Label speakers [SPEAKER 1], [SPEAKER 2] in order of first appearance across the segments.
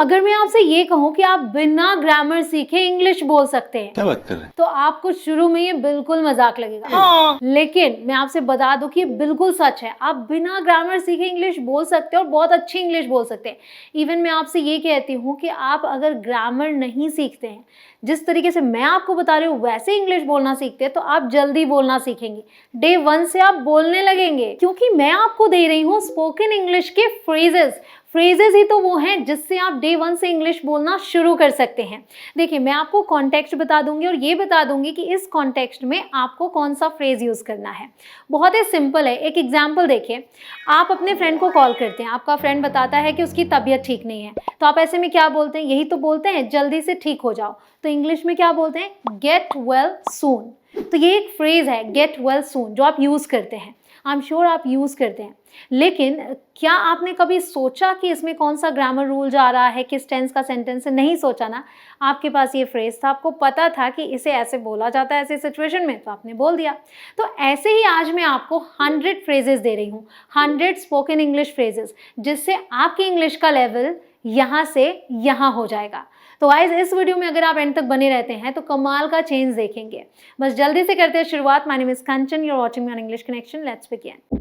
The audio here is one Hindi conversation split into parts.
[SPEAKER 1] अगर मैं आपसे ये कहूँ कि आप बिना ग्रामर सीखे इंग्लिश बोल सकते हैं,
[SPEAKER 2] क्या बात कर रहे हैं?
[SPEAKER 1] तो आपको शुरू में ये बिल्कुल मजाक लगेगा। लेकिन मैं आपसे बता दूं कि ये बिल्कुल सच है। आप बिना ग्रामर सीखे इंग्लिश बोल सकते हैं और बहुत अच्छी इंग्लिश बोल सकते हैं। इवन मैं आपसे ये कहती हूँ कि आप अगर ग्रामर नहीं सीखते हैं, जिस तरीके से मैं आपको बता रही हूँ वैसे इंग्लिश बोलना सीखते हैं, तो आप जल्दी बोलना सीखेंगे। डे 1 से आप बोलने लगेंगे, क्योंकि मैं आपको दे रही हूँ स्पोकन इंग्लिश के फ्रेजेस ही तो वो हैं जिससे आप डे 1 से इंग्लिश बोलना शुरू कर सकते हैं। देखिए, मैं आपको कॉन्टेक्स्ट बता दूंगी और ये बता दूंगी कि इस कॉन्टेक्स्ट में आपको कौन सा फ्रेज यूज़ करना है। बहुत ही सिंपल है। एक एग्जाम्पल देखिए, आप अपने फ्रेंड को कॉल करते हैं, आपका फ्रेंड बताता है कि उसकी तबीयत ठीक नहीं है, तो आप ऐसे में क्या बोलते हैं? यही तो बोलते हैं, जल्दी से ठीक हो जाओ। तो इंग्लिश में क्या बोलते हैं? Get well soon. तो ये एक फ्रेज है, गेट वेल सून, जो आप यूज़ करते हैं। आई एम श्योर आप यूज़ करते हैं। लेकिन क्या आपने कभी सोचा कि इसमें कौन सा ग्रामर रूल जा रहा है, किस टेंस का सेंटेंस है? नहीं सोचा ना। आपके पास ये फ्रेज था, आपको पता था कि इसे ऐसे बोला जाता है ऐसे सिचुएशन में, तो आपने बोल दिया। तो ऐसे ही आज मैं आपको 100 फ्रेजेस दे रही हूँ, 100 स्पोकन इंग्लिश फ्रेजेस, जिससे आपकी इंग्लिश का लेवल यहाँ से यहाँ हो जाएगा। तो गाइस, इस वीडियो में अगर आप एंड तक बने रहते हैं तो कमाल का चेंज देखेंगे। बस जल्दी से करते हैं शुरुआत। My name is Kanchan, you are watching me on English connection. Let's begin.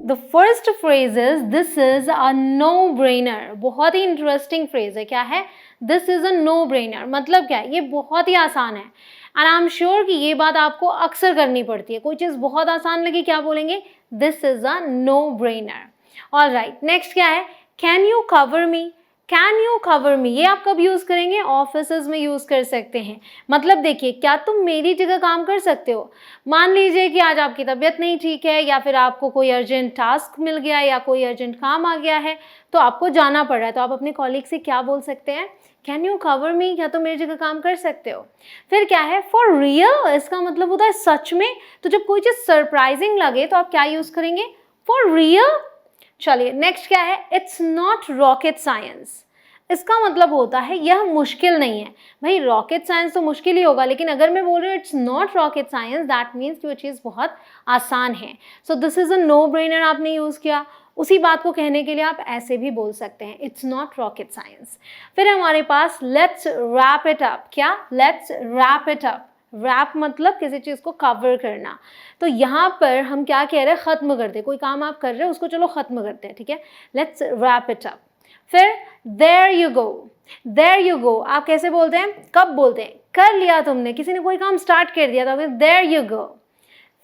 [SPEAKER 1] The first phrase is this is a no brainer. बहुत ही इंटरेस्टिंग फ्रेज है। क्या है? This is a no brainer. मतलब क्या है? ये बहुत ही आसान है एंड आई एम श्योर कि ये बात आपको अक्सर करनी पड़ती है। कोई चीज़ बहुत आसान लगी, क्या बोलेंगे? This is a no brainer. All right, next क्या है? Can you cover me. Can you cover me, ये आप कब यूज़ करेंगे? ऑफिसेज में यूज़ कर सकते हैं। मतलब देखिए, क्या तुम मेरी जगह काम कर सकते हो? मान लीजिए कि आज आपकी तबीयत नहीं ठीक है, या फिर आपको कोई अर्जेंट टास्क मिल गया, या कोई अर्जेंट काम आ गया है, तो आपको जाना पड़ रहा है। तो आप अपने कॉलीग से क्या बोल सकते हैं? कैन यू कवर मी, क्या तुम मेरी जगह काम कर सकते हो? फिर क्या है? फॉर रियल, इसका मतलब होता है सच में। तो जब कोई चीज़ सरप्राइजिंग लगे तो आप क्या यूज़ करेंगे? For real. चलिए, नेक्स्ट क्या है? It's not rocket science. इसका मतलब होता है यह मुश्किल नहीं है। भाई, रॉकेट साइंस तो मुश्किल ही होगा, लेकिन अगर मैं बोल रही हूँ it's not rocket science, that means कि वो चीज़ बहुत आसान है। So this is a no brainer आपने यूज़ किया। उसी बात को कहने के लिए आप ऐसे भी बोल सकते हैं, इट्स नॉट रॉकेट साइंस। फिर हमारे पास लेट्स रैप इट अप। क्या? Let's wrap it up. Wrap मतलब किसी चीज़ को कवर करना। तो यहाँ पर हम क्या कह रहे हैं? ख़त्म करते हैं। कोई काम आप कर रहे हो, उसको चलो ख़त्म करते हैं, ठीक है? Let's wrap it up. फिर there you go. There you go आप कैसे बोलते हैं? कब बोलते हैं? कर लिया तुमने, किसी ने कोई काम स्टार्ट कर दिया, तो देयर यू गो।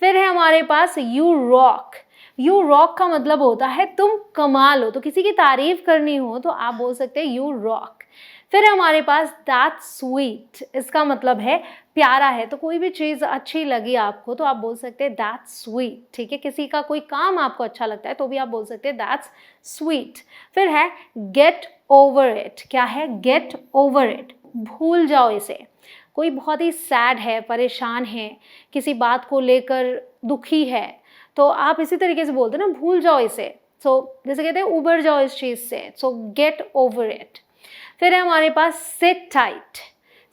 [SPEAKER 1] फिर है हमारे पास यू रॉक। यू रॉक का मतलब होता है तुम कमाल हो। तो किसी की तारीफ करनी हो तो आप बोल सकते हैं यू रॉक। फिर हमारे पास दैट्स स्वीट। इसका मतलब है प्यारा है। तो कोई भी चीज़ अच्छी लगी आपको तो आप बोल सकते हैं दैट्स स्वीट, ठीक है? किसी का कोई काम आपको अच्छा लगता है तो भी आप बोल सकते हैं दैट्स स्वीट। फिर है गेट ओवर इट। क्या है? गेट ओवर इट, भूल जाओ इसे। कोई बहुत ही सैड है, परेशान है, किसी बात को लेकर दुखी है, तो आप इसी तरीके से बोलते हैं ना, भूल जाओ इसे। सो जैसे कहते हैं उबर जाओ इस चीज़ से। सो गेट ओवर इट। फिर है हमारे पास सिट टाइट।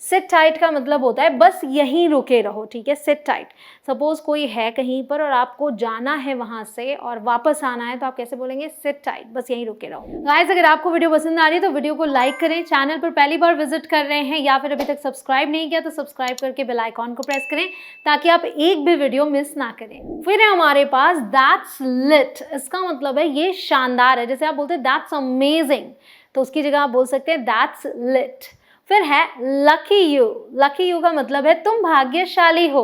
[SPEAKER 1] सिट टाइट का मतलब होता है बस यहीं रुके रहो, ठीक है? Seat tight. सपोज कोई है कहीं पर और आपको जाना है वहाँ से और वापस आना है, तो आप कैसे बोलेंगे? सिट टाइट, बस यहीं रुके रहो। गाइस, अगर आपको वीडियो पसंद आ रही है तो वीडियो को लाइक करें। चैनल पर पहली बार विजिट कर रहे हैं या फिर अभी तक सब्सक्राइब नहीं किया तो सब्सक्राइब करके बेल आइकॉन को प्रेस करें ताकि आप एक भी वीडियो मिस ना करें। फिर है हमारे पास दैट्स लिट। इसका मतलब है ये शानदार है। जैसे आप बोलते हैं दैट्स अमेजिंग, तो उसकी जगह आप बोल सकते हैं दैट्स लिट। फिर है लकी यू। लकी यू का मतलब है तुम भाग्यशाली हो।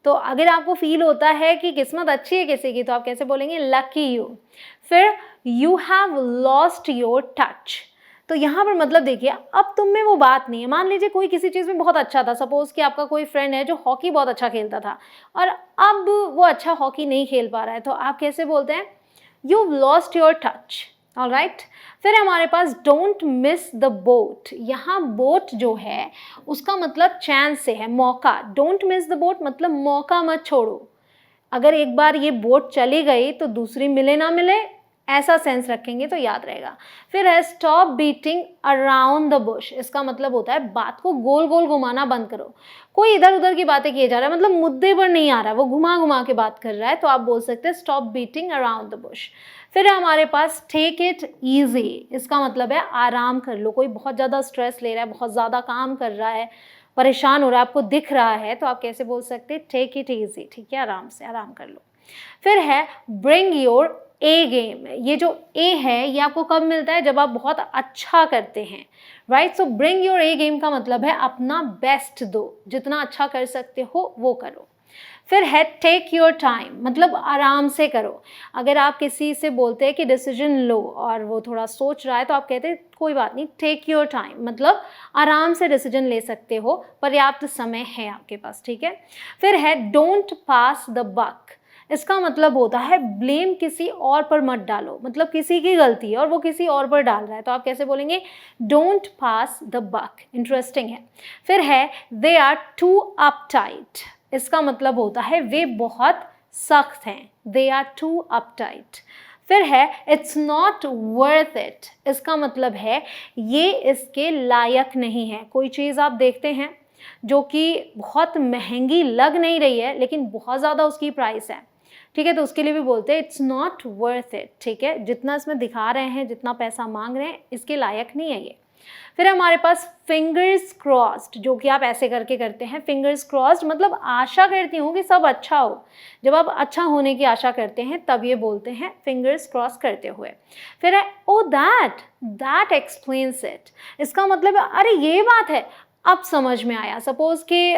[SPEAKER 1] तो अगर आपको फील होता है कि किस्मत अच्छी है किसी की, तो आप कैसे बोलेंगे? Lucky you. फिर you have lost your touch. तो यहाँ पर मतलब देखिए, अब तुम में वो बात नहीं है। मान लीजिए कोई किसी चीज़ में बहुत अच्छा था। सपोज कि आपका कोई फ्रेंड है जो हॉकी बहुत अच्छा खेलता था और अब वो अच्छा हॉकी नहीं खेल पा रहा है, तो आप कैसे बोलते हैं? You lost your touch. All right. फिर हमारे पास डोंट मिस द बोट। यहाँ बोट जो है उसका मतलब चांस से है, मौका। डोंट मिस द बोट मतलब मौका मत छोड़ो। अगर एक बार ये बोट चली गई तो दूसरी मिले ना मिले, ऐसा सेंस रखेंगे तो याद रहेगा। फिर है stop beating around the Bush. इसका मतलब होता है बात को गोल गोल घुमाना बंद करो। कोई इधर उधर की बातें किए जा रहा है, मतलब मुद्दे पर नहीं आ रहा है, वो घुमा घुमा के बात कर रहा है, तो आप बोल सकते हैं stop beating around the Bush. फिर हमारे पास टेक इट ईजी, इसका मतलब है आराम कर लो। कोई बहुत ज़्यादा स्ट्रेस ले रहा है, बहुत ज़्यादा काम कर रहा है, परेशान हो रहा है, आपको दिख रहा है, तो आप कैसे बोल सकते हैं, टेक इट ईजी, ठीक है, आराम से, आराम कर लो। फिर है ब्रिंग योर ए गेम। ये जो ए है ये आपको कब मिलता है, जब आप बहुत अच्छा करते हैं, right. So bring your A game का मतलब है अपना बेस्ट दो, जितना अच्छा कर सकते हो वो करो। फिर है टेक योर टाइम, मतलब आराम से करो। अगर आप किसी से बोलते हैं कि डिसीजन लो और वो थोड़ा सोच रहा है, तो आप कहते हैं कोई बात नहीं, टेक योर टाइम, मतलब आराम से डिसीजन ले सकते हो, पर्याप्त समय है आपके पास, ठीक है। फिर है डोंट पास द बक। इसका मतलब होता है ब्लेम किसी और पर मत डालो, मतलब किसी की गलती है और वो किसी और पर डाल रहा है, तो आप कैसे बोलेंगे, don't pass the buck. Interesting है। फिर है दे आर टू अपटाइट। इसका मतलब होता है वे बहुत सख्त हैं, दे आर टू अपटाइट। फिर है इट्स नॉट वर्थ इट। इसका मतलब है ये इसके लायक नहीं है। कोई चीज़ आप देखते हैं जो कि बहुत महंगी लग नहीं रही है, लेकिन बहुत ज़्यादा उसकी प्राइस है, ठीक है, तो उसके लिए भी बोलते हैं इट्स नॉट वर्थ इट, ठीक है, जितना इसमें दिखा रहे हैं, जितना पैसा मांग रहे हैं, इसके लायक नहीं है ये। फिर हमारे पास फिंगर्स क्रॉस्ड, जो कि आप ऐसे करके करते हैं, फिंगर्स क्रॉस्ड मतलब आशा करती हूँ कि सब अच्छा हो। जब आप अच्छा होने की आशा करते हैं तब ये बोलते हैं फिंगर्स क्रॉस करते हुए। फिर है ओ दैट एक्सप्लेन्स इट। इसका मतलब है अरे ये बात है, अब समझ में आया। सपोज कि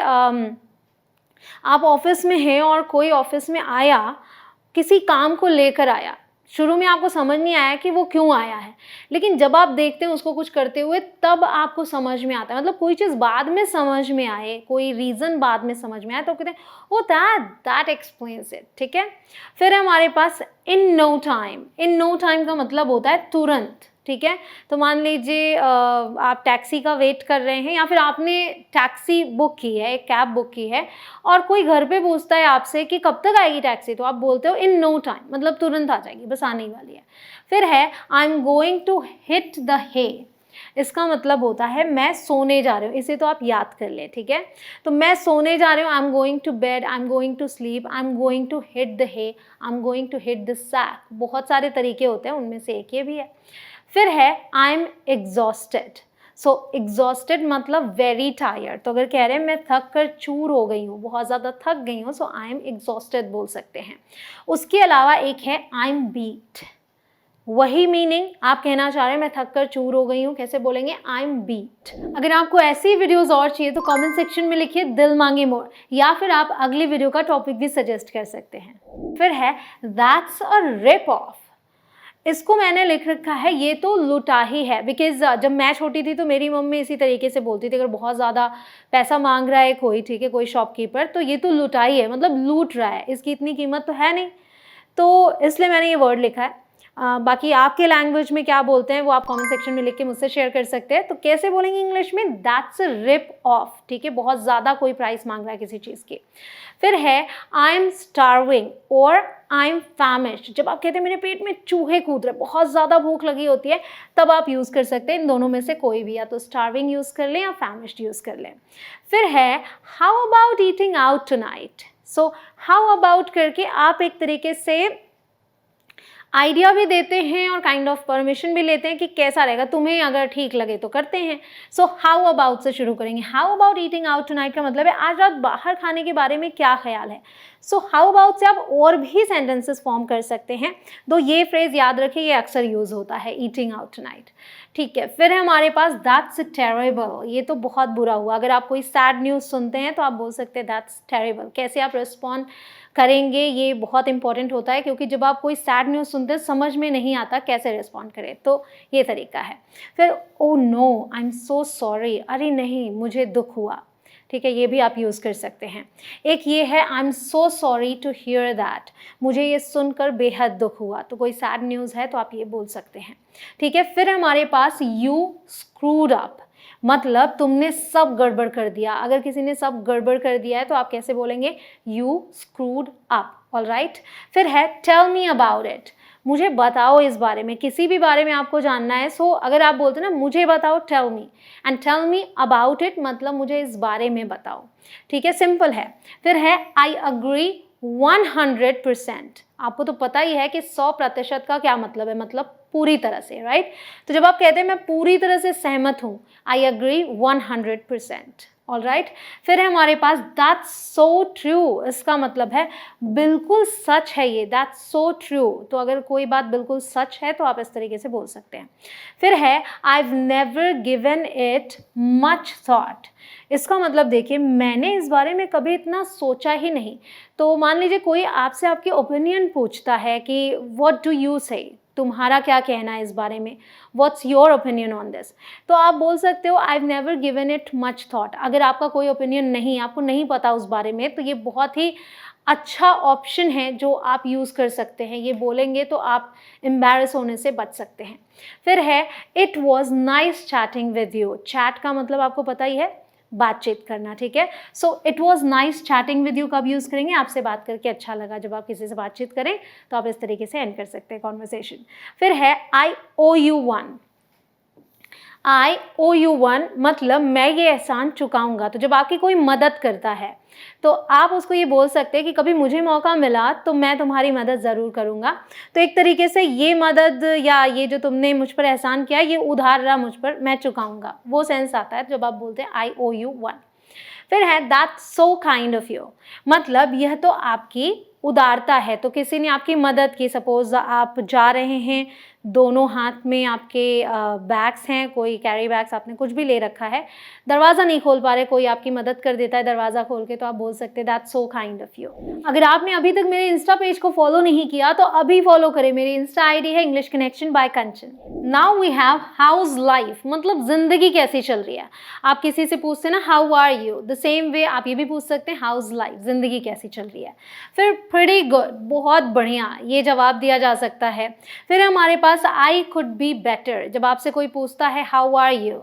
[SPEAKER 1] आप ऑफिस में हैं और कोई ऑफिस में आया, किसी काम को लेकर आया, शुरू में आपको समझ नहीं आया कि वो क्यों आया है, लेकिन जब आप देखते हैं उसको कुछ करते हुए तब आपको समझ में आता है। मतलब कोई चीज़ बाद में समझ में आए, कोई रीज़न बाद में समझ में आए, तो कहते हैं ओ दैट एक्सप्लेन्स इट, ठीक है। फिर हमारे पास in no time. In no time का मतलब होता है तुरंत, ठीक है। तो मान लीजिए आप टैक्सी का वेट कर रहे हैं, या फिर आपने टैक्सी बुक की है, एक कैब बुक की है, और कोई घर पे पूछता है आपसे कि कब तक आएगी टैक्सी, तो आप बोलते हो इन नो टाइम, मतलब तुरंत आ जाएगी, बस आने ही वाली है। फिर है I am going to hit the hay. इसका मतलब होता है मैं सोने जा रही हूँ। इसे तो आप याद कर लें, ठीक है। तो मैं सोने जा रही हूँ, I am going to bed, I am going to sleep, I am going to hit the hay, I am going to hit the sack. बहुत सारे तरीके होते हैं, उनमें से एक ये भी है। फिर है I am exhausted. So exhausted मतलब वेरी टायर्ड। तो अगर कह रहे हैं मैं थक कर चूर हो गई हूँ, बहुत ज़्यादा थक गई हूँ, सो आई एम एग्जॉस्टेड बोल सकते हैं। उसके अलावा एक है आई एम बीट। वही मीनिंग आप कहना चाह रहे हैं मैं थक कर चूर हो गई हूँ, कैसे बोलेंगे, आई एम बीट। अगर आपको ऐसी वीडियोस और चाहिए तो कमेंट सेक्शन में लिखिए दिल मांगे मोर, या फिर आप अगली वीडियो का टॉपिक भी सजेस्ट कर सकते हैं। फिर है दैट्स अ रिप ऑफ। इसको मैंने लिख रखा है ये तो लुटा ही है, बिकॉज जब मैं छोटी थी तो मेरी मम्मी इसी तरीके से बोलती थी, अगर बहुत ज़्यादा पैसा मांग रहा है कोई, ठीक है, कोई शॉपकीपर, तो ये तो लुटाई है, मतलब लूट रहा है, इसकी इतनी कीमत तो है नहीं, तो इसलिए मैंने ये वर्ड लिखा है। बाकी आपके लैंग्वेज में क्या बोलते हैं वो आप कमेंट सेक्शन में लिख के मुझसे शेयर कर सकते हैं। तो कैसे बोलेंगे इंग्लिश में, दैट्स अ रिप ऑफ, ठीक है, बहुत ज़्यादा कोई प्राइस मांग रहा है किसी चीज़ की। फिर है आई एम स्टार्विंग और आई एम फैमिश्ड। जब आप कहते हैं मेरे पेट में चूहे कूद रहे, बहुत ज़्यादा भूख लगी होती है, तब आप यूज़ कर सकते हैं इन दोनों में से कोई भी, या तो स्टार्विंग यूज़ कर लें या फैमिश्ड यूज़ कर लें। फिर है how about eating out tonight. So how about करके आप एक तरीके से आइडिया भी देते हैं और काइंड ऑफ परमिशन भी लेते हैं कि कैसा रहेगा, तुम्हें अगर ठीक लगे तो करते हैं। सो हाउ अबाउट से शुरू करेंगे। How about eating out tonight का मतलब है आज रात बाहर खाने के बारे में क्या ख्याल है। सो हाउ अबाउट से आप और भी सेंटेंसेस फॉर्म कर सकते हैं। तो ये फ्रेज याद रखिए, ये अक्सर यूज़ होता है, ईटिंग आउट टुनाइट, ठीक है। फिर हमारे पास दैट्स टेरेबल। ये तो बहुत बुरा हुआ। अगर आप कोई सैड न्यूज़ सुनते हैं तो आप बोल सकते हैं दैट्स टेरेबल। कैसे आप रिस्पॉन्ड करेंगे ये बहुत इंपॉर्टेंट होता है, क्योंकि जब आप कोई सैड न्यूज़ सुनते हैं समझ में नहीं आता कैसे रिस्पॉन्ड करें, तो ये तरीका है। फिर oh no I am so sorry, अरे नहीं मुझे दुख हुआ, ठीक है, ये भी आप यूज़ कर सकते हैं। एक ये है I am so sorry to hear that, मुझे ये सुनकर बेहद दुख हुआ। तो कोई सैड न्यूज़ है तो आप ये बोल सकते हैं, ठीक है। फिर हमारे पास यू स्क्रूड अप, मतलब तुमने सब गड़बड़ कर दिया। अगर किसी ने सब गड़बड़ कर दिया है तो आप कैसे बोलेंगे, यू स्क्रूड अप, ऑलराइट। फिर है टेल मी अबाउट इट, मुझे बताओ इस बारे में, किसी भी बारे में आपको जानना है। सो अगर आप बोलते हैं ना मुझे बताओ, tell me, and tell me about it मतलब मुझे इस बारे में बताओ, ठीक है, सिंपल है। फिर है आई अग्री 100%। आपको तो पता ही है कि 100% का क्या मतलब है, मतलब पूरी तरह से, राइट। तो जब आप कहते हैं मैं पूरी तरह से सहमत हूँ, आई एग्री 100%, ऑल राइट। फिर है हमारे पास दैट्स सो ट्रू, इसका मतलब है बिल्कुल सच है ये, दैट्स सो ट्रू। तो अगर कोई बात बिल्कुल सच है तो आप इस तरीके से बोल सकते हैं। फिर है I've never given it much thought। इसका मतलब देखिए मैंने इस बारे में कभी इतना सोचा ही नहीं। तो मान लीजिए कोई आपसे आपकी ओपिनियन पूछता है कि व्हाट डू यू से, तुम्हारा क्या कहना है इस बारे में, what's your opinion on this. तो आप बोल सकते हो I've never given it much thought। अगर आपका कोई ओपिनियन नहीं, आपको नहीं पता उस बारे में, तो ये बहुत ही अच्छा ऑप्शन है जो आप यूज़ कर सकते हैं। ये बोलेंगे तो आप एम्बैरस होने से बच सकते हैं। फिर है it was nice chatting with you. Chat का मतलब आपको पता ही है, बातचीत करना, ठीक है। So it was nice chatting with you कब यूज़ करेंगे, आपसे बात करके अच्छा लगा। जब आप किसी से बातचीत करें तो आप इस तरीके से एंड कर सकते हैं कॉन्वर्सेशन। फिर है I owe you one. I owe you one मतलब मैं ये एहसान चुकाऊंगा। तो जब आपकी कोई मदद करता है तो आप उसको ये बोल सकते हैं कि कभी मुझे मौका मिला तो मैं तुम्हारी मदद ज़रूर करूँगा। तो एक तरीके से ये मदद या ये जो तुमने मुझ पर एहसान किया, ये उधार रहा मुझ पर, मैं चुकाऊँगा, वो सेंस आता है जब आप बोलते हैं आई ओ यू वन। फिर है that's so kind of you, मतलब यह तो आपकी उदारता है। तो किसी ने आपकी मदद की, सपोज आप जा रहे हैं, दोनों हाथ में आपके बैग्स हैं, कोई कैरी बैग्स, आपने कुछ भी ले रखा है, दरवाज़ा नहीं खोल पा रहे, कोई आपकी मदद कर देता है दरवाज़ा खोल के, तो आप बोल सकते हैं that's so kind of you. अगर आपने अभी तक मेरे इंस्टा पेज को फॉलो नहीं किया तो अभी फॉलो करें। मेरी इंस्टा आईडी है English connection by Kanchan. Now we have how's life, मतलब ज़िंदगी कैसी चल रही है। आप किसी से पूछते हैं ना how are you, the same way आप ये भी पूछ सकते हैं हाउस लाइफ, ज़िंदगी कैसी चल रही है। फिर प्रीटी गुड, बहुत बढ़िया, ये जवाब दिया जा सकता है। फिर हमारे पास आई कुड बी बेटर। जब आपसे कोई पूछता है हाउ आर यू,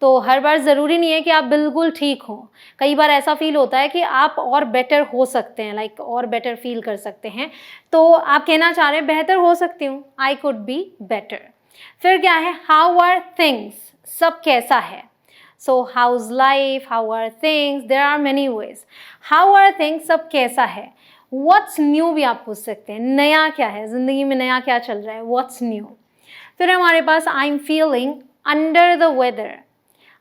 [SPEAKER 1] तो हर बार ज़रूरी नहीं है कि आप बिल्कुल ठीक हो। कई बार ऐसा फील होता है कि आप और बेटर हो सकते हैं, लाइक और बेटर फील कर सकते हैं। तो आप कहना चाह रहे हैं बेहतर हो सकती हूँ, आई कुड बी बेटर। फिर क्या है हाउ आर थिंग्स, सब कैसा है। So how's life, how are things, there are many ways. How are things, सब कैसा है। व्हाट्स न्यू भी आप पूछ सकते हैं, नया क्या है, ज़िंदगी में नया क्या चल रहा है, व्हाट्स न्यू। फिर हमारे पास I am feeling under the weather.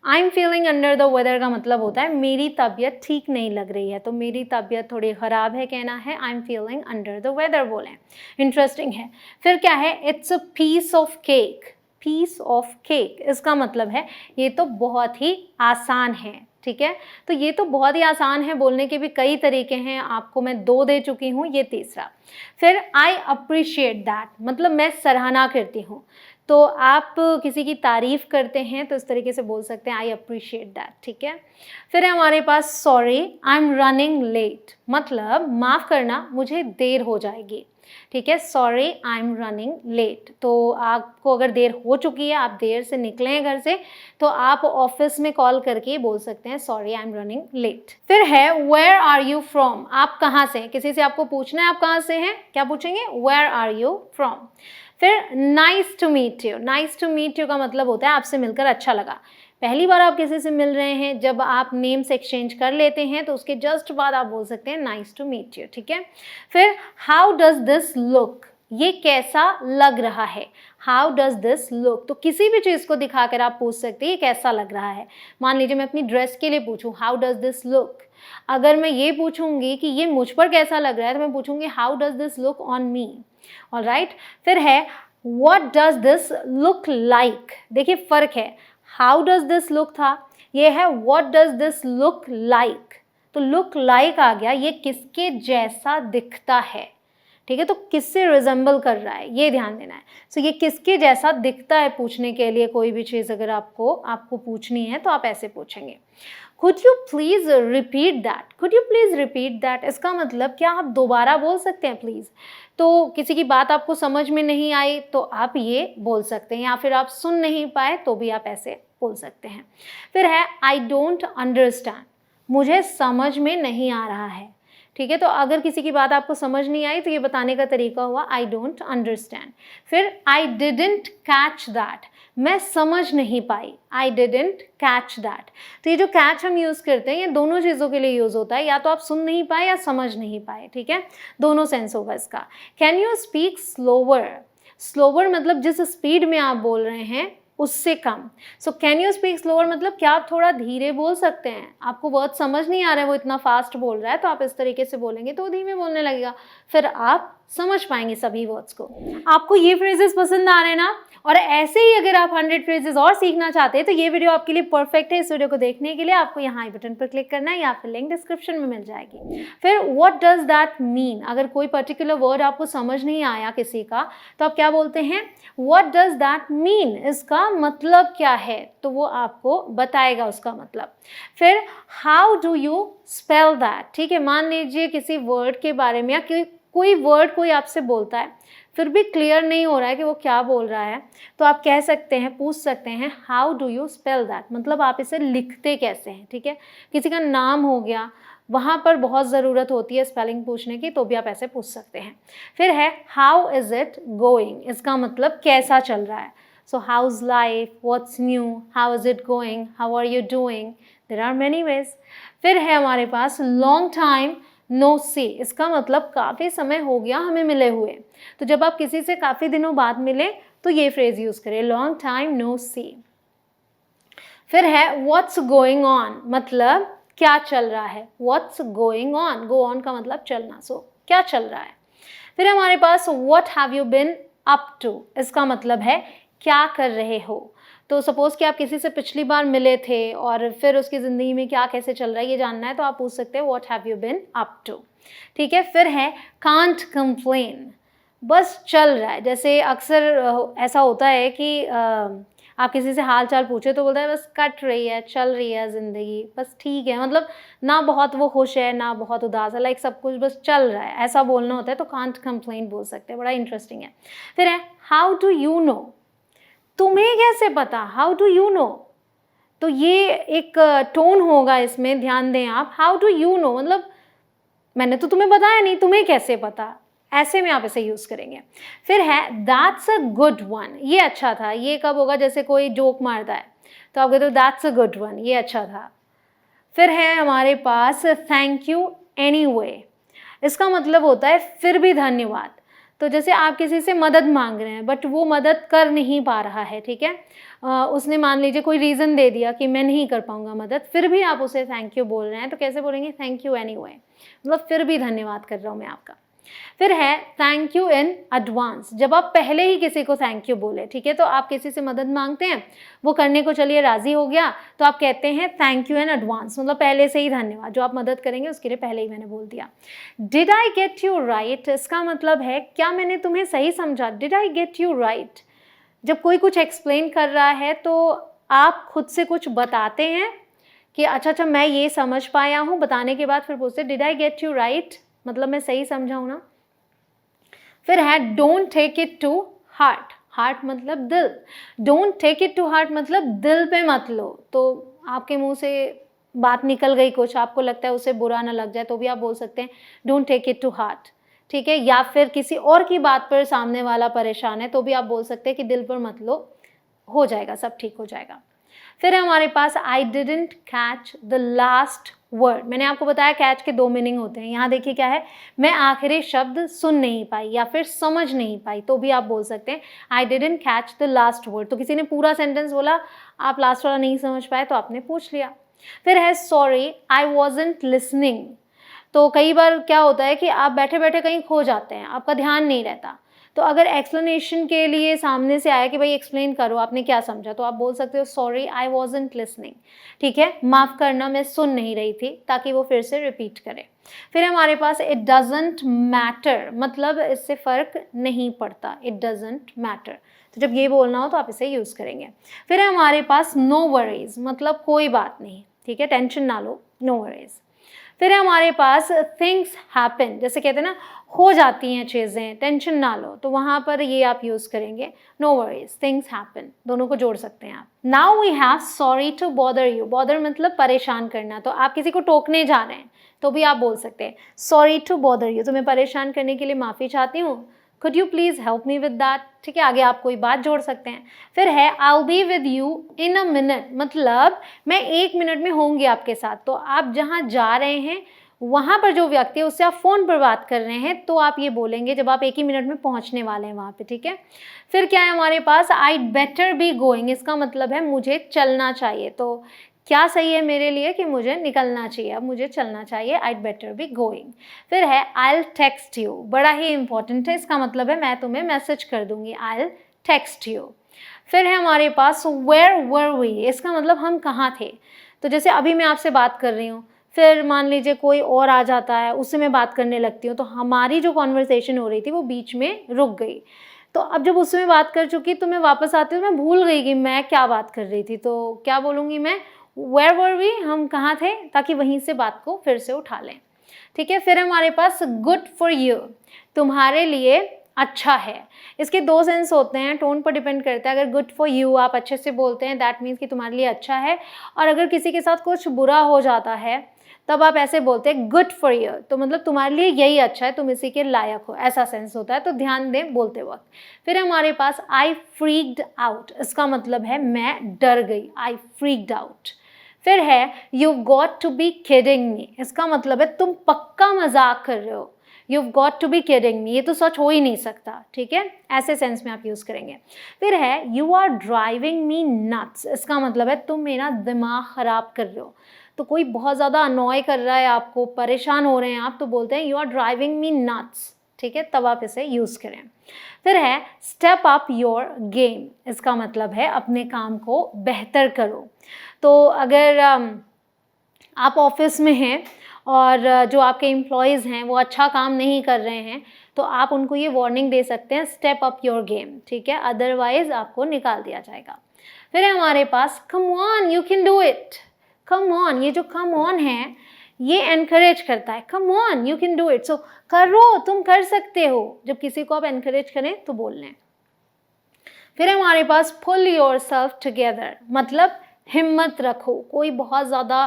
[SPEAKER 1] I am feeling under the weather का मतलब होता है मेरी तबीयत ठीक नहीं लग रही है, तो मेरी तबीयत थोड़ी ख़राब है कहना है I am feeling under the weather बोलें। इंटरेस्टिंग है। फिर क्या है it's a piece of cake. Piece of cake इसका मतलब है ये तो बहुत ही आसान है, ठीक है। तो ये तो बहुत ही आसान है, बोलने के भी कई तरीके हैं, आपको मैं 2 दे चुकी हूँ, ये तीसरा। फिर आई अप्रिशिएट दैट, मतलब मैं सराहना करती हूँ। तो आप किसी की तारीफ़ करते हैं तो इस तरीके से बोल सकते हैं आई अप्रिशिएट दैट, ठीक है। फिर है हमारे पास sorry I am running late, मतलब माफ़ करना मुझे देर हो जाएगी, ठीक है। Sorry I am running late, तो आपको अगर देर हो चुकी है, आप देर से निकले हैं घर से, तो आप ऑफिस में कॉल करके बोल सकते हैं sorry I am running late. फिर है वेयर आर यू फ्रॉम, आप कहाँ से हैं। किसी से आपको पूछना है आप कहाँ से हैं, क्या पूछेंगे वेयर आर यू फ्रॉम। फिर nice to meet you. Nice to meet you का मतलब होता है आपसे मिलकर अच्छा लगा। पहली बार आप किसी से मिल रहे हैं, जब आप नेम से एक्सचेंज कर लेते हैं तो उसके जस्ट बाद आप बोल सकते हैं नाइस टू मीट यू, ठीक है। फिर हाउ डज दिस लुक, ये कैसा लग रहा है। हाउ डज दिस लुक, तो किसी भी चीज़ को दिखाकर आप पूछ सकते हैं ये कैसा लग रहा है। मान लीजिए मैं अपनी ड्रेस के लिए पूछूं हाउ डज दिस लुक, अगर मैं ये पूछूंगी कि ये मुझ पर कैसा लग रहा है तो मैं पूछूंगी how does this look on me, alright. फिर है what does this look like, देखिए फ़र्क है, हाउ डज दिस लुक था, ये है what does this look like. तो लुक लाइक आ गया, ये किसके जैसा दिखता है, ठीक है। तो किससे रिजेंबल कर रहा है, ये ध्यान देना है। सो ये किसके जैसा दिखता है पूछने के लिए, कोई भी चीज़ अगर आपको पूछनी है तो आप ऐसे पूछेंगे। Could you please repeat that? Could you please repeat that? इसका मतलब क्या आप दोबारा बोल सकते हैं प्लीज़। तो किसी की बात आपको समझ में नहीं आई तो आप ये बोल सकते हैं, या फिर आप सुन नहीं पाए तो भी आप ऐसे बोल सकते हैं। फिर है आई डोंट अंडरस्टैंड, मुझे समझ में नहीं आ रहा है, ठीक है। तो अगर किसी की बात आपको समझ नहीं आई तो ये बताने का तरीका हुआ आई डोंट अंडरस्टैंड। फिर आई डिडंट कैच दैट, मैं समझ नहीं पाई, आई डिडंट कैच दैट। तो ये जो कैच हम यूज़ करते हैं ये दोनों चीज़ों के लिए यूज़ होता है, या तो आप सुन नहीं पाए या समझ नहीं पाए, ठीक है, दोनों सेंस होगा इसका। Can you speak slower, slower मतलब जिस स्पीड में आप बोल रहे हैं उससे कम। So can you speak slower मतलब क्या आप थोड़ा धीरे बोल सकते हैं, आपको वर्ड समझ नहीं आ रहा है, वो इतना फास्ट बोल रहा है, तो आप इस तरीके से बोलेंगे तो वो धीमे बोलने लगेगा, फिर आप समझ पाएंगे सभी वर्ड्स को। आपको ये फ्रेजेस पसंद आ रहे हैं ना, और ऐसे ही अगर आप 100 फ्रेजेस और सीखना चाहते हैं तो ये वीडियो आपके लिए परफेक्ट है। इस वीडियो को देखने के लिए आपको यहाँ आई बटन पर क्लिक करना है या फिर लिंक डिस्क्रिप्शन में मिल जाएगी। फिर व्हाट डज दैट मीन, अगर कोई पर्टिकुलर वर्ड आपको समझ नहीं आया किसी का तो आप क्या बोलते हैं, व्हाट डज दैट मीन, इसका मतलब क्या है, तो वो आपको बताएगा उसका मतलब। फिर how do you spell that, ठीक है, मान लीजिए किसी वर्ड के बारे में या कोई वर्ड कोई आपसे बोलता है फिर भी क्लियर नहीं हो रहा है कि वो क्या बोल रहा है, तो आप कह सकते हैं, पूछ सकते हैं how do you spell that, मतलब आप इसे लिखते कैसे हैं, ठीक है। किसी का नाम हो गया, वहाँ पर बहुत ज़रूरत होती है स्पेलिंग पूछने की, तो भी आप ऐसे पूछ सकते हैं। फिर है हाउ इज़ इट गोइंग, इसका मतलब कैसा चल रहा है। So how is life, what's new, how is it going, how are you doing, there are many ways. फिर है हमारे पास लॉन्ग टाइम नो सी, इसका मतलब काफ़ी समय हो गया हमें मिले हुए, तो जब आप किसी से काफ़ी दिनों बाद मिले तो ये फ्रेज़ यूज़ करें, लॉन्ग टाइम नो सी। फिर है व्हाट्स गोइंग ऑन, मतलब क्या चल रहा है, what's going on, go on का मतलब चलना, सो क्या चल रहा है। फिर हमारे पास what have you been up to, इसका मतलब है क्या कर रहे हो। तो सपोज़ कि आप किसी से पिछली बार मिले थे और फिर उसकी ज़िंदगी में क्या कैसे चल रहा है ये जानना है, तो आप पूछ सकते हैं what have you been up to, ठीक है। फिर है कांट कंप्लेन, बस चल रहा है। जैसे अक्सर ऐसा होता है कि आप किसी से हाल चाल पूछे तो बोलता है बस कट रही है, चल रही है ज़िंदगी, बस ठीक है, मतलब ना बहुत वो खुश है ना बहुत उदास है, लाइक सब कुछ बस चल रहा है, ऐसा बोलना होता है, तो कांट कंप्लेन बोल सकते हैं, बड़ा इंटरेस्टिंग है। फिर है हाउ डू यू नो, तुम्हें कैसे पता, हाउ डू यू नो, तो ये एक टोन होगा इसमें, ध्यान दें आप, हाउ डू यू नो मतलब मैंने तो तुम्हें बताया नहीं, तुम्हें कैसे पता, ऐसे में आप इसे यूज़ करेंगे। फिर है दैट्स अ गुड वन, ये अच्छा था, ये कब होगा, जैसे कोई जोक मारता है तो आप कहते हो दैट्स अ गुड वन, ये अच्छा था। फिर है हमारे पास थैंक यू एनीवे, इसका मतलब होता है फिर भी धन्यवाद। तो जैसे आप किसी से मदद मांग रहे हैं बट वो मदद कर नहीं पा रहा है, ठीक है, उसने मान लीजिए कोई रीज़न दे दिया कि मैं नहीं कर पाऊंगा मदद, फिर भी आप उसे थैंक यू बोल रहे हैं, तो कैसे बोलेंगे, थैंक यू एनीवे, मतलब फिर भी धन्यवाद कर रहा हूँ मैं आपका। फिर है थैंक यू इन एडवांस, जब आप पहले ही किसी को थैंक यू बोले, ठीक है, तो आप किसी से मदद मांगते हैं, वो करने को चलिए राज़ी हो गया, तो आप कहते हैं थैंक यू इन एडवांस, मतलब पहले से ही धन्यवाद, जो आप मदद करेंगे उसके लिए पहले ही मैंने बोल दिया। Did I get you right, इसका मतलब है क्या मैंने तुम्हें सही समझा, did I get you right. जब कोई कुछ एक्सप्लेन कर रहा है तो आप खुद से कुछ बताते हैं कि अच्छा मैं ये समझ पाया हूँ, बताने के बाद फिर पूछते did I get you right, मतलब मैं सही समझा हूँ ना। फिर है don't take it to heart, heart मतलब दिल, don't take it to heart मतलब दिल पे मत लो। तो आपके मुंह से बात निकल गई कुछ, आपको लगता है उसे बुरा ना लग जाए, तो भी आप बोल सकते हैं don't take it to heart, ठीक है। या फिर किसी और की बात पर सामने वाला परेशान है तो भी आप बोल सकते हैं कि दिल पर मत लो, हो जाएगा, सब ठीक हो जाएगा। फिर हमारे पास I didn't catch the last word, मैंने आपको बताया कैच के दो मीनिंग होते हैं, यहाँ देखिए क्या है, मैं आखिरी शब्द सुन नहीं पाई या फिर समझ नहीं पाई, तो भी आप बोल सकते हैं आई didn't catch the last word. तो किसी ने पूरा सेंटेंस बोला, आप लास्ट वाला नहीं समझ पाए तो आपने पूछ लिया। फिर है सॉरी आई वॉजंट लिसनिंग, तो कई बार क्या होता है कि आप बैठे बैठे कहीं खो जाते हैं, आपका ध्यान नहीं रहता, तो अगर एक्सप्लेनेशन के लिए सामने से आया कि भाई एक्सप्लेन करो आपने क्या समझा, तो आप बोल सकते हो सॉरी आई वॉजंट लिसनिंग, ठीक है, माफ़ करना मैं सुन नहीं रही थी, ताकि वो फिर से रिपीट करे। फिर हमारे पास इट डजेंट मैटर, मतलब इससे फ़र्क नहीं पड़ता, इट डजेंट मैटर, तो जब ये बोलना हो तो आप इसे यूज़ करेंगे। फिर है हमारे पास नो वरीज, मतलब कोई बात नहीं, ठीक है, टेंशन ना लो, नो वरीज। फिर है हमारे पास थिंग्स हैपन, जैसे कहते हैं ना हो जाती हैं चीज़ें, टेंशन ना लो, तो वहाँ पर ये आप यूज़ करेंगे नो वरीज, थिंग्स हैपन, दोनों को जोड़ सकते हैं आप। Now we have sorry to bother you, bother मतलब परेशान करना, तो आप किसी को टोकने जा रहे हैं तो भी आप बोल सकते हैं सॉरी टू बॉदर यू, तुम्हें परेशान करने के लिए माफ़ी चाहती हूँ, could you please help me with that, ठीक है, आगे आप कोई बात जोड़ सकते हैं। फिर है I'll be with you in a minute, मतलब मैं 1 मिनट में होंगी आपके साथ। तो आप जहाँ जा रहे हैं वहाँ पर जो व्यक्ति है उससे आप फ़ोन पर बात कर रहे हैं, तो आप ये बोलेंगे जब आप 1 ही मिनट में पहुँचने वाले हैं वहाँ पे, ठीक है। फिर क्या है हमारे पास, I'd better be going, इसका मतलब है मुझे चलना चाहिए। तो क्या सही है मेरे लिए कि मुझे निकलना चाहिए, अब मुझे चलना चाहिए, I'd better be going। फिर है I'll text you, बड़ा ही इंपॉर्टेंट है, इसका मतलब है मैं तुम्हें मैसेज कर दूंगी, I'll text you। फिर है हमारे पास where were we, इसका मतलब हम कहाँ थे। तो जैसे अभी मैं आपसे बात कर रही हूँ, फिर मान लीजिए कोई और आ जाता है, उससे मैं बात करने लगती हूँ, तो हमारी जो कॉन्वर्सेशन हो रही थी वो बीच में रुक गई। तो अब जब उससे मैं बात कर चुकी तो मैं वापस आती हूँ, मैं भूल गई कि मैं क्या बात कर रही थी। तो क्या बोलूँगी मैं, Where were we, हम कहाँ थे, ताकि वहीं से बात को फिर से उठा लें, ठीक है। फिर हमारे पास गुड फॉर यू, तुम्हारे लिए अच्छा है। इसके 2 सेंस होते हैं, टोन पर डिपेंड करता है। अगर गुड फॉर यू आप अच्छे से बोलते हैं, दैट मीन्स कि तुम्हारे लिए अच्छा है। और अगर किसी के साथ कुछ बुरा हो जाता है तब आप ऐसे बोलते हैं गुड फॉर यू, तो मतलब तुम्हारे लिए यही अच्छा है, तुम इसी के लायक हो, ऐसा सेंस होता है। तो ध्यान दें बोलते वक्त। फिर हमारे पास आई फ्रीक्ड आउट, इसका मतलब है मैं डर गई, आई फ्रीक्ड आउट। फिर है you got to be kidding me, इसका मतलब है तुम पक्का मजाक कर रहे हो, you got to be kidding me, ये तो सच हो ही नहीं सकता, ठीक है, ऐसे सेंस में आप यूज़ करेंगे। फिर है you are driving me nuts, इसका मतलब है तुम मेरा दिमाग ख़राब कर रहे हो। तो कोई बहुत ज़्यादा अनॉय कर रहा है आपको, परेशान हो रहे हैं आप, तो बोलते हैं you are driving me nuts, ठीक है, तब आप इसे यूज़ करें। फिर है स्टेप अप योर गेम, इसका मतलब है अपने काम को बेहतर करो। तो अगर आप ऑफिस में हैं और जो आपके एम्प्लॉयज़ हैं वो अच्छा काम नहीं कर रहे हैं, तो आप उनको ये वार्निंग दे सकते हैं स्टेप अप योर गेम, ठीक है, अदरवाइज़ आपको निकाल दिया जाएगा। फिर है हमारे पास come on you can do it, come on, ये जो कम ऑन है ये एनकरेज करता है, come on you can do it, सो करो, तुम कर सकते हो। जब किसी को आप एनकरेज करें तो बोल लें। फिर हमारे पास पुल योर सेल्फ टुगेदर, मतलब हिम्मत रखो। कोई बहुत ज़्यादा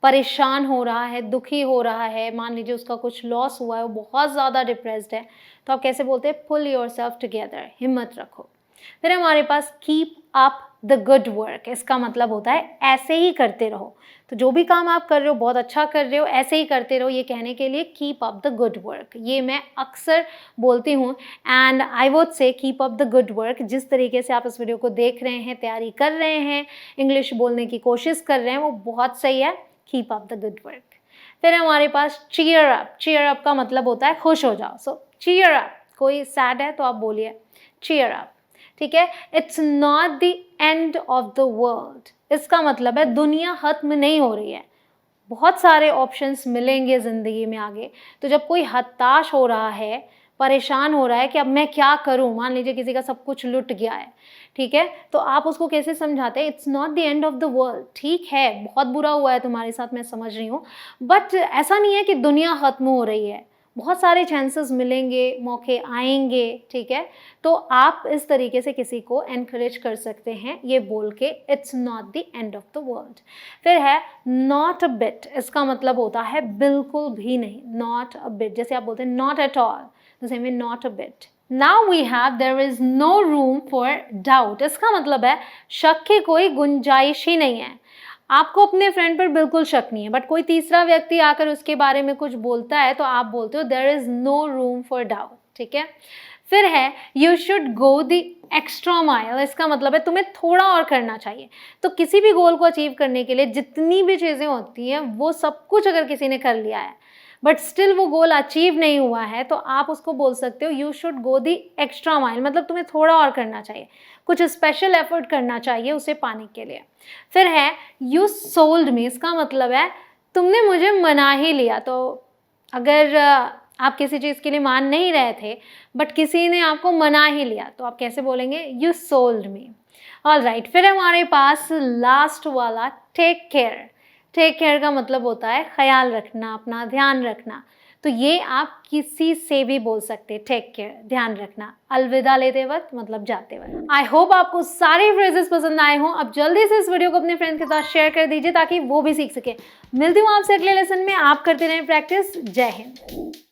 [SPEAKER 1] परेशान हो रहा है, दुखी हो रहा है, मान लीजिए उसका कुछ लॉस हुआ है, वो बहुत ज़्यादा डिप्रेस्ड है, तो आप कैसे बोलते हैं, पुल योर सेल्फ टुगेदर, हिम्मत रखो। फिर हमारे पास keep up the good work, इसका मतलब होता है ऐसे ही करते रहो। तो जो भी काम आप कर रहे हो बहुत अच्छा कर रहे हो, ऐसे ही करते रहो, ये कहने के लिए keep up the good work, ये मैं अक्सर बोलती हूँ। And I would say keep up the good work, जिस तरीके से आप इस वीडियो को देख रहे हैं, तैयारी कर रहे हैं, इंग्लिश बोलने की कोशिश कर रहे हैं, वो बहुत सही है, keep up the good work. फिर हमारे पास चीयर अप, चीयर अप का मतलब होता है खुश हो जाओ, सो चीयर अप, कोई सैड है तो आप बोलिए चीयर अप, ठीक है। It's not the end of the world, इसका मतलब है दुनिया खत्म नहीं हो रही है, बहुत सारे ऑप्शंस मिलेंगे ज़िंदगी में आगे। तो जब कोई हताश हो रहा है, परेशान हो रहा है कि अब मैं क्या करूं, मान लीजिए किसी का सब कुछ लुट गया है, ठीक है, तो आप उसको कैसे समझाते हैं, it's not the end of the world, ठीक है बहुत बुरा हुआ है तुम्हारे साथ, मैं समझ रही हूँ, बट ऐसा नहीं है कि दुनिया ख़त्म हो रही है, बहुत सारे चांसेस मिलेंगे, मौके आएंगे, ठीक है। तो आप इस तरीके से किसी को एनकरेज कर सकते हैं ये बोल के, it's not the end of the world. फिर है नॉट अ बिट, इसका मतलब होता है बिल्कुल भी नहीं, नॉट अ बिट, जैसे आप बोलते हैं नॉट एट ऑल, तो सेम में not a bit. Now we have there is no room for doubt, इसका मतलब है शक की कोई गुंजाइश ही नहीं है। आपको अपने फ्रेंड पर बिल्कुल शक नहीं है, बट कोई तीसरा व्यक्ति आकर उसके बारे में कुछ बोलता है तो आप बोलते हो there is no room for doubt, ठीक है। फिर है you should go the extra mile, इसका मतलब है तुम्हें थोड़ा और करना चाहिए। तो किसी भी गोल को अचीव करने के लिए जितनी भी चीज़ें होती हैं वो सब कुछ अगर किसी ने कर लिया है बट स्टिल वो गोल अचीव नहीं हुआ है, तो आप उसको बोल सकते हो you should go the extra mile, मतलब तुम्हें थोड़ा और करना चाहिए, कुछ स्पेशल एफर्ट करना चाहिए उसे पाने के लिए। फिर है यू सोल्ड मी, इसका मतलब है तुमने मुझे मना ही लिया। तो अगर आप किसी चीज़ के लिए मान नहीं रहे थे बट किसी ने आपको मना ही लिया, तो आप कैसे बोलेंगे, यू सोल्ड मी। ऑलराइट, फिर हमारे पास लास्ट वाला टेक केयर। टेक केयर का मतलब होता है ख्याल रखना, अपना ध्यान रखना। तो ये आप किसी से भी बोल सकते हैं, टेक केयर, ध्यान रखना, अलविदा लेते वक्त मतलब जाते वक्त। आई होप आपको सारे फ्रेजेस पसंद आए हों। अब जल्दी से इस वीडियो को अपने फ्रेंड्स के साथ शेयर कर दीजिए ताकि वो भी सीख सके। मिलती हूँ आपसे अगले लेसन में, आप करते रहें प्रैक्टिस। जय हिंद।